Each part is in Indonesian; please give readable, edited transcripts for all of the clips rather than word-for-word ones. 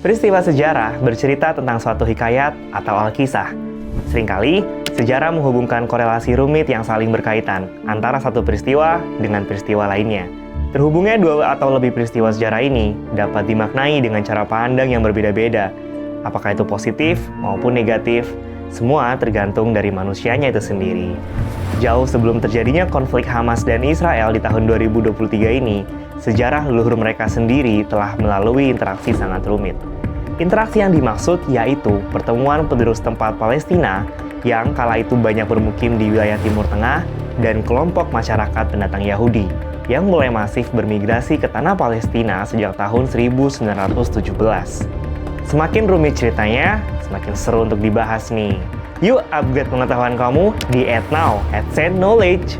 Peristiwa sejarah bercerita tentang suatu hikayat atau alkisah. Seringkali, sejarah menghubungkan korelasi rumit yang saling berkaitan antara satu peristiwa dengan peristiwa lainnya. Terhubungnya dua atau lebih peristiwa sejarah ini dapat dimaknai dengan cara pandang yang berbeda-beda. Apakah itu positif maupun negatif, semua tergantung dari manusianya itu sendiri. Jauh sebelum terjadinya konflik Hamas dan Israel di tahun 2023 ini, sejarah leluhur mereka sendiri telah melalui interaksi sangat rumit. Interaksi yang dimaksud yaitu pertemuan penduduk setempat Palestina yang kala itu banyak bermukim di wilayah Timur Tengah dan kelompok masyarakat pendatang Yahudi yang mulai masif bermigrasi ke tanah Palestina sejak tahun 1917. Semakin rumit ceritanya, semakin seru untuk dibahas nih. Yuk upgrade pengetahuan kamu di @now @knowledge.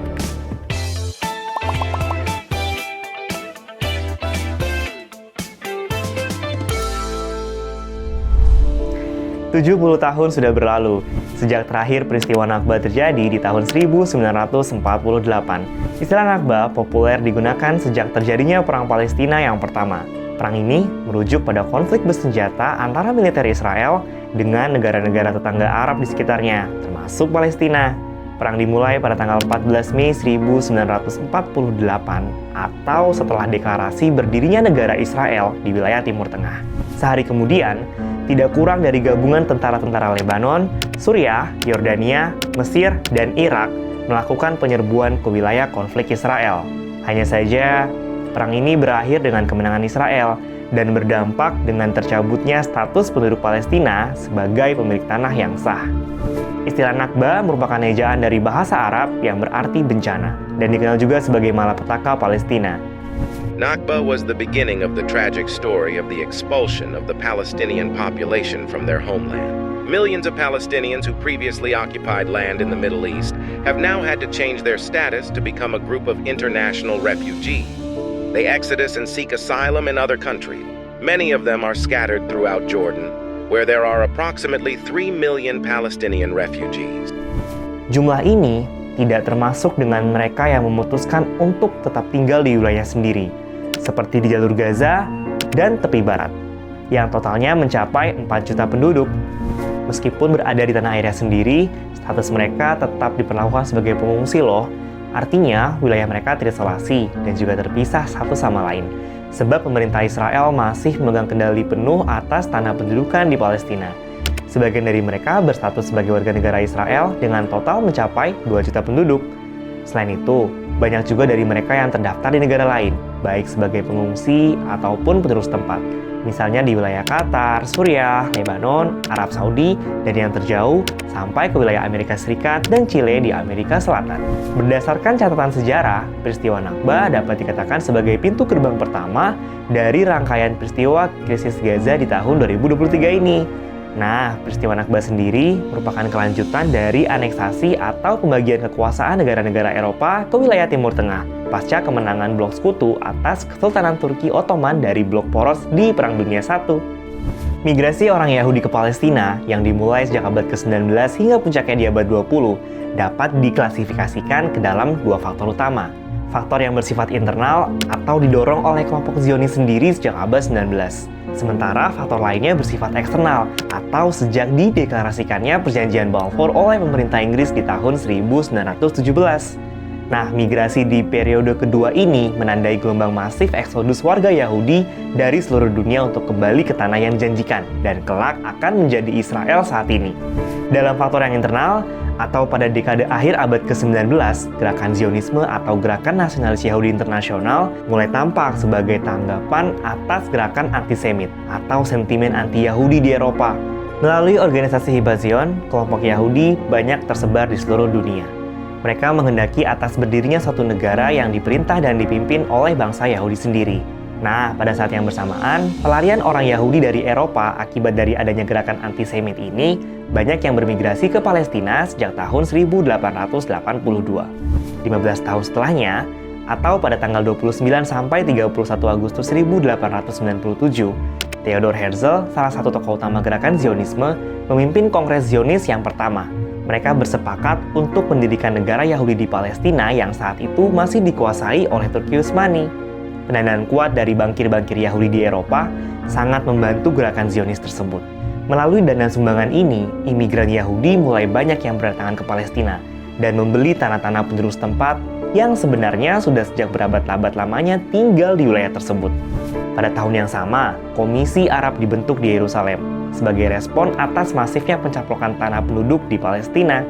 70 tahun sudah berlalu, sejak terakhir peristiwa Nakba terjadi di tahun 1948. Istilah Nakba populer digunakan sejak terjadinya Perang Palestina yang pertama. Perang ini merujuk pada konflik bersenjata antara militer Israel dengan negara-negara tetangga Arab di sekitarnya, termasuk Palestina. Perang dimulai pada tanggal 14 Mei 1948 atau setelah deklarasi berdirinya negara Israel di wilayah Timur Tengah. Sehari kemudian, tidak kurang dari gabungan tentara-tentara Lebanon, Suriah, Yordania, Mesir, dan Irak melakukan penyerbuan ke wilayah konflik Israel. Hanya saja, perang ini berakhir dengan kemenangan Israel dan berdampak dengan tercabutnya status penduduk Palestina sebagai pemilik tanah yang sah. Istilah Nakba merupakan ejaan dari bahasa Arab yang berarti bencana dan dikenal juga sebagai malapetaka Palestina. Nakba was the beginning of the tragic story of the expulsion of the Palestinian population from their homeland. Millions of Palestinians who previously occupied land in the Middle East have now had to change their status to become a group of international refugees. They exodus and seek asylum in other countries. Many of them are scattered throughout Jordan, where there are approximately 3 million Palestinian refugees. Jumlah ini tidak termasuk dengan mereka yang memutuskan untuk tetap tinggal di wilayah sendiri, seperti di jalur Gaza dan tepi barat, yang totalnya mencapai 4 juta penduduk. Meskipun berada di tanah airnya sendiri, status mereka tetap diperlakukan sebagai pengungsi loh. Artinya, wilayah mereka terisolasi dan juga terpisah satu sama lain, sebab pemerintah Israel masih memegang kendali penuh atas tanah pendudukan di Palestina. Sebagian dari mereka berstatus sebagai warga negara Israel dengan total mencapai 2 juta penduduk. Selain itu, banyak juga dari mereka yang terdaftar di negara lain, baik sebagai pengungsi ataupun penduduk setempat. Misalnya di wilayah Qatar, Suriah, Lebanon, Arab Saudi, dan yang terjauh sampai ke wilayah Amerika Serikat dan Chile di Amerika Selatan. Berdasarkan catatan sejarah, peristiwa Nakba dapat dikatakan sebagai pintu gerbang pertama dari rangkaian peristiwa krisis Gaza di tahun 2023 ini. Nah, peristiwa Nakba sendiri merupakan kelanjutan dari aneksasi atau pembagian kekuasaan negara-negara Eropa ke wilayah Timur Tengah pasca kemenangan blok sekutu atas Kesultanan Turki Ottoman dari blok poros di Perang Dunia I. Migrasi orang Yahudi ke Palestina yang dimulai sejak abad ke-19 hingga puncaknya di abad 20 dapat diklasifikasikan ke dalam dua faktor utama. Faktor yang bersifat internal atau didorong oleh kelompok Zionis sendiri sejak abad 19. Sementara faktor lainnya bersifat eksternal atau sejak dideklarasikannya Perjanjian Balfour oleh pemerintah Inggris di tahun 1917. Nah, migrasi di periode kedua ini menandai gelombang masif eksodus warga Yahudi dari seluruh dunia untuk kembali ke tanah yang dijanjikan dan kelak akan menjadi Israel saat ini. Dalam faktor yang internal, atau pada dekade akhir abad ke-19, gerakan Zionisme atau Gerakan Nasionalis Yahudi Internasional mulai tampak sebagai tanggapan atas gerakan antisemit atau sentimen anti-Yahudi di Eropa. Melalui organisasi Hibat Zion, kelompok Yahudi banyak tersebar di seluruh dunia. Mereka menghendaki atas berdirinya suatu negara yang diperintah dan dipimpin oleh bangsa Yahudi sendiri. Nah, pada saat yang bersamaan, pelarian orang Yahudi dari Eropa akibat dari adanya gerakan antisemit ini banyak yang bermigrasi ke Palestina sejak tahun 1882. 15 tahun setelahnya, atau pada tanggal 29 sampai 31 Agustus 1897, Theodor Herzl, salah satu tokoh utama gerakan Zionisme, memimpin Kongres Zionis yang pertama. Mereka bersepakat untuk mendirikan negara Yahudi di Palestina yang saat itu masih dikuasai oleh Turki Utsmani. Pendanaan kuat dari bankir-bankir Yahudi di Eropa sangat membantu gerakan Zionis tersebut. Melalui dana sumbangan ini, imigran Yahudi mulai banyak yang berdatangan ke Palestina dan membeli tanah-tanah penduduk setempat yang sebenarnya sudah sejak berabad-abad lamanya tinggal di wilayah tersebut. Pada tahun yang sama, Komisi Arab dibentuk di Yerusalem sebagai respon atas masifnya pencaplokan tanah penduduk di Palestina.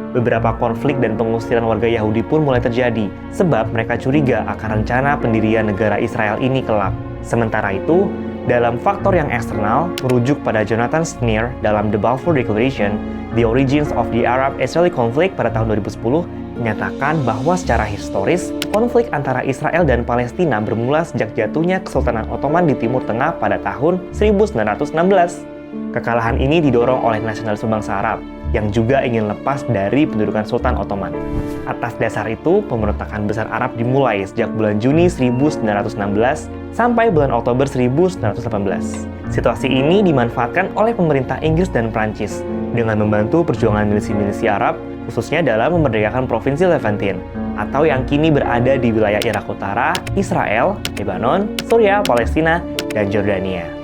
Beberapa konflik dan pengusiran warga Yahudi pun mulai terjadi, sebab mereka curiga akan rencana pendirian negara Israel ini kelak. Sementara itu, dalam faktor yang eksternal, merujuk pada Jonathan Sneer dalam The Balfour Declaration, The Origins of the Arab-Israeli Conflict pada tahun 2010, menyatakan bahwa secara historis, konflik antara Israel dan Palestina bermula sejak jatuhnya Kesultanan Ottoman di Timur Tengah pada tahun 1916. Kekalahan ini didorong oleh nasionalisme bangsa Arab, yang juga ingin lepas dari pendudukan Sultan Ottoman. Atas dasar itu, pemberontakan besar Arab dimulai sejak bulan Juni 1916 sampai bulan Oktober 1918. Situasi ini dimanfaatkan oleh pemerintah Inggris dan Prancis dengan membantu perjuangan milisi-milisi Arab, khususnya dalam memerdekakan provinsi Levantine, atau yang kini berada di wilayah Irak Utara, Israel, Lebanon, Suriah, Palestina, dan Jordania.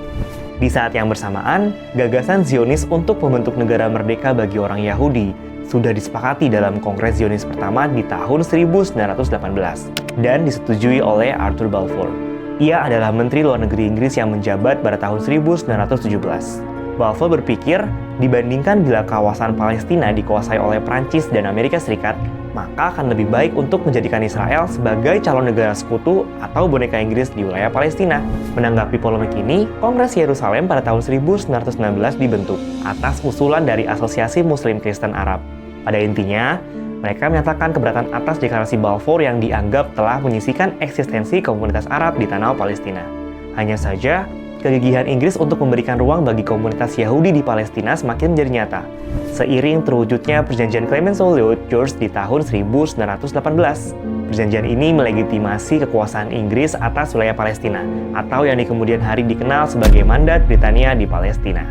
Di saat yang bersamaan, gagasan Zionis untuk membentuk negara merdeka bagi orang Yahudi sudah disepakati dalam Kongres Zionis pertama di tahun 1918 dan disetujui oleh Arthur Balfour. Ia adalah Menteri Luar Negeri Inggris yang menjabat pada tahun 1917. Balfour berpikir, dibandingkan bila kawasan Palestina dikuasai oleh Prancis dan Amerika Serikat, maka akan lebih baik untuk menjadikan Israel sebagai calon negara sekutu atau boneka Inggris di wilayah Palestina. Menanggapi polemik ini, Kongres Yerusalem pada tahun 1916 dibentuk atas usulan dari Asosiasi Muslim Kristen Arab. Pada intinya, mereka menyatakan keberatan atas deklarasi Balfour yang dianggap telah menyisihkan eksistensi komunitas Arab di tanah Palestina. Hanya saja, kegigihan Inggris untuk memberikan ruang bagi komunitas Yahudi di Palestina semakin menjadi nyata, seiring terwujudnya perjanjian Clemenceau-Lloyd-George di tahun 1918. Perjanjian ini melegitimasi kekuasaan Inggris atas wilayah Palestina, atau yang di kemudian hari dikenal sebagai Mandat Britania di Palestina.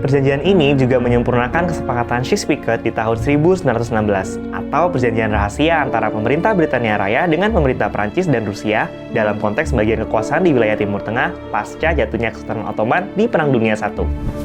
Perjanjian ini juga menyempurnakan kesepakatan Sykes-Picot di tahun 1916, atau perjanjian rahasia antara pemerintah Britania Raya dengan pemerintah Prancis dan Rusia dalam konteks bagian kekuasaan di wilayah Timur Tengah pasca jatuhnya Kesultanan Ottoman di Perang Dunia I.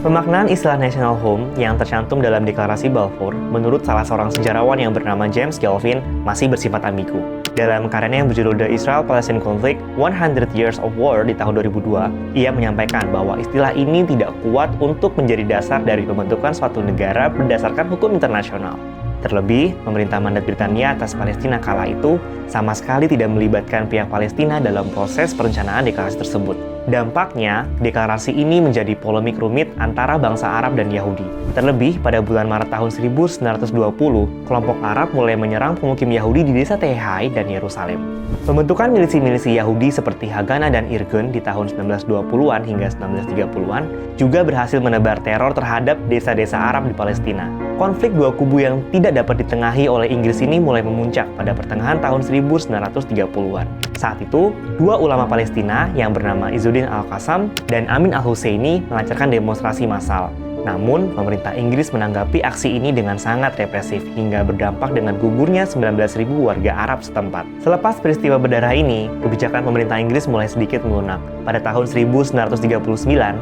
Pemaknaan istilah National Home yang tercantum dalam deklarasi Balfour menurut salah seorang sejarawan yang bernama James Galvin masih bersifat ambigu. Dalam karyanya yang berjudul The Israel-Palestine Conflict 100 Years of War di tahun 2002, ia menyampaikan bahwa istilah ini tidak kuat untuk menjadi dasar dari pembentukan suatu negara berdasarkan hukum internasional. Terlebih, pemerintah Mandat Britania atas Palestina kala itu sama sekali tidak melibatkan pihak Palestina dalam proses perencanaan deklarasi tersebut. Dampaknya, deklarasi ini menjadi polemik rumit antara bangsa Arab dan Yahudi. Terlebih, pada bulan Maret tahun 1920, kelompok Arab mulai menyerang pemukim Yahudi di desa Tehai dan Yerusalem. Pembentukan milisi-milisi Yahudi seperti Haganah dan Irgun di tahun 1920-an hingga 1930-an juga berhasil menebar teror terhadap desa-desa Arab di Palestina. Konflik dua kubu yang tidak dapat ditengahi oleh Inggris ini mulai memuncak pada pertengahan tahun 1930-an. Saat itu, dua ulama Palestina yang bernama Izzuddin Al-Qassam dan Amin Al-Husseini melancarkan demonstrasi massal. Namun, pemerintah Inggris menanggapi aksi ini dengan sangat represif hingga berdampak dengan gugurnya 19.000 warga Arab setempat. Selepas peristiwa berdarah ini, kebijakan pemerintah Inggris mulai sedikit melunak. Pada tahun 1939,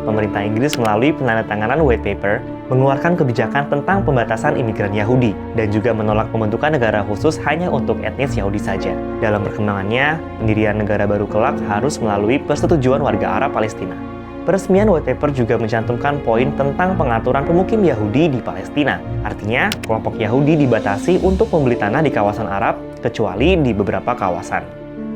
pemerintah Inggris melalui penandatanganan White Paper mengeluarkan kebijakan tentang pembatasan imigran Yahudi dan juga menolak pembentukan negara khusus hanya untuk etnis Yahudi saja. Dalam perkembangannya, pendirian negara baru kelak harus melalui persetujuan warga Arab Palestina. Peresmian White Paper juga mencantumkan poin tentang pengaturan pemukim Yahudi di Palestina. Artinya, kelompok Yahudi dibatasi untuk membeli tanah di kawasan Arab, kecuali di beberapa kawasan.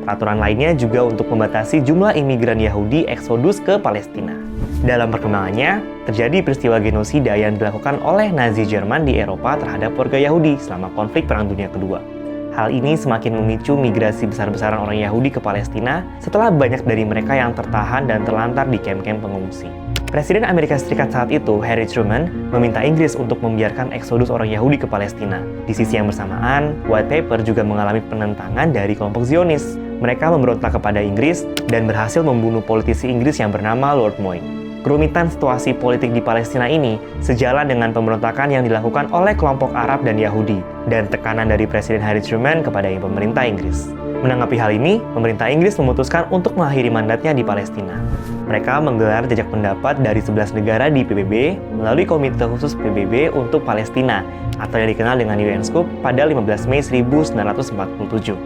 Peraturan lainnya juga untuk membatasi jumlah imigran Yahudi eksodus ke Palestina. Dalam perkembangannya, terjadi peristiwa genosida yang dilakukan oleh Nazi Jerman di Eropa terhadap warga Yahudi selama konflik Perang Dunia Kedua. Hal ini semakin memicu migrasi besar-besaran orang Yahudi ke Palestina setelah banyak dari mereka yang tertahan dan terlantar di kamp-kamp pengungsi. Presiden Amerika Serikat saat itu, Harry Truman, meminta Inggris untuk membiarkan eksodus orang Yahudi ke Palestina. Di sisi yang bersamaan, White Paper juga mengalami penentangan dari kelompok Zionis. Mereka memberontak kepada Inggris dan berhasil membunuh politisi Inggris yang bernama Lord Moy. Kerumitan situasi politik di Palestina ini sejalan dengan pemberontakan yang dilakukan oleh kelompok Arab dan Yahudi dan tekanan dari Presiden Harry Truman kepada pemerintah Inggris. Menanggapi hal ini, pemerintah Inggris memutuskan untuk mengakhiri mandatnya di Palestina. Mereka menggelar jajak pendapat dari 11 negara di PBB melalui Komite Khusus PBB untuk Palestina atau yang dikenal dengan UNSCOOP pada 15 Mei 1947.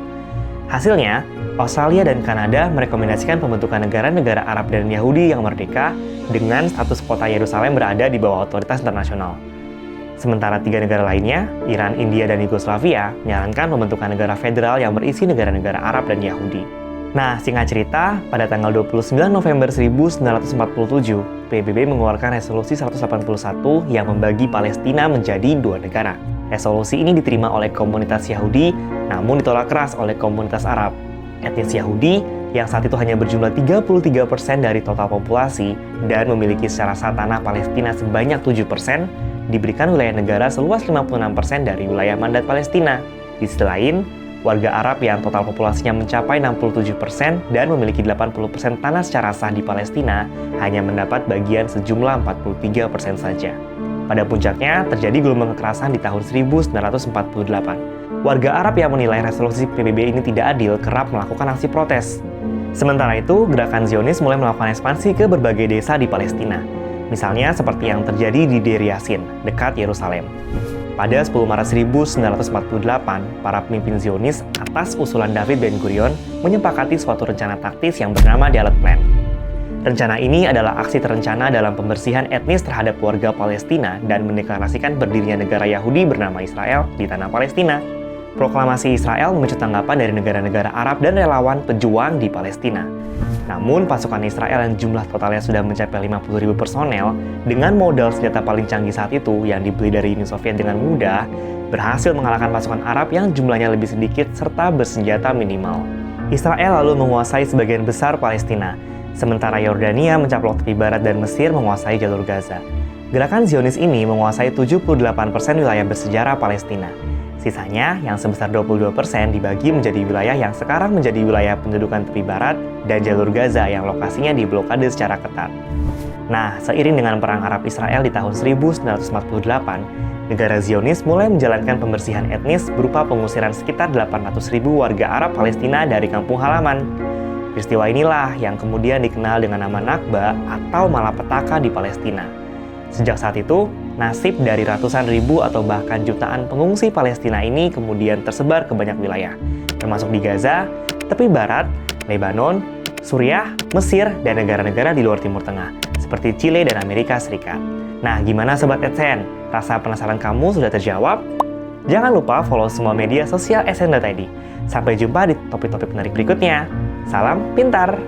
Hasilnya, Australia dan Kanada merekomendasikan pembentukan negara-negara Arab dan Yahudi yang merdeka dengan status kota Yerusalem berada di bawah otoritas internasional. Sementara 3 negara lainnya, Iran, India, dan Yugoslavia, menyarankan pembentukan negara federal yang berisi negara-negara Arab dan Yahudi. Nah, singkat cerita, pada tanggal 29 November 1947, PBB mengeluarkan resolusi 181 yang membagi Palestina menjadi 2 negara. Resolusi ini diterima oleh komunitas Yahudi, namun ditolak keras oleh komunitas Arab. Etnis Yahudi, yang saat itu hanya berjumlah 33% dari total populasi dan memiliki secara sah tanah Palestina sebanyak 7%, diberikan wilayah negara seluas 56% dari wilayah mandat Palestina. Di sisi lain, warga Arab yang total populasinya mencapai 67% dan memiliki 80% tanah secara sah di Palestina hanya mendapat bagian sejumlah 43% saja. Pada puncaknya, terjadi gelombang kekerasan di tahun 1948. Warga Arab yang menilai resolusi PBB ini tidak adil kerap melakukan aksi protes. Sementara itu, gerakan Zionis mulai melakukan ekspansi ke berbagai desa di Palestina. Misalnya seperti yang terjadi di Deir Yassin, dekat Yerusalem. Pada 10 Maret 1948, para pemimpin Zionis atas usulan David Ben-Gurion menyepakati suatu rencana taktis yang bernama Dalet Plan. Rencana ini adalah aksi terencana dalam pembersihan etnis terhadap warga Palestina dan mendeklarasikan berdirinya negara Yahudi bernama Israel di tanah Palestina. Proklamasi Israel memicu tanggapan dari negara-negara Arab dan relawan pejuang di Palestina. Namun, pasukan Israel yang jumlah totalnya sudah mencapai 50.000 personel dengan modal senjata paling canggih saat itu yang dibeli dari Uni Soviet dengan mudah, berhasil mengalahkan pasukan Arab yang jumlahnya lebih sedikit serta bersenjata minimal. Israel lalu menguasai sebagian besar Palestina, sementara Yordania mencaplok tepi barat dan Mesir menguasai jalur Gaza. Gerakan Zionis ini menguasai 78% wilayah bersejarah Palestina. Sisanya, yang sebesar 22% dibagi menjadi wilayah yang sekarang menjadi wilayah pendudukan tepi barat dan jalur Gaza yang lokasinya diblokade secara ketat. Nah, seiring dengan Perang Arab-Israel di tahun 1948, negara Zionis mulai menjalankan pembersihan etnis berupa pengusiran sekitar 800.000 warga Arab Palestina dari kampung halaman. Peristiwa inilah yang kemudian dikenal dengan nama Nakba atau malapetaka di Palestina. Sejak saat itu, nasib dari ratusan ribu atau bahkan jutaan pengungsi Palestina ini kemudian tersebar ke banyak wilayah, termasuk di Gaza, tepi barat, Lebanon, Suriah, Mesir, dan negara-negara di luar Timur Tengah, seperti Chile dan Amerika Serikat. Nah, gimana Sobat AdSense? Rasa penasaran kamu sudah terjawab? Jangan lupa follow semua media sosial AdSense.id. Sampai jumpa di topik-topik menarik berikutnya. Salam pintar!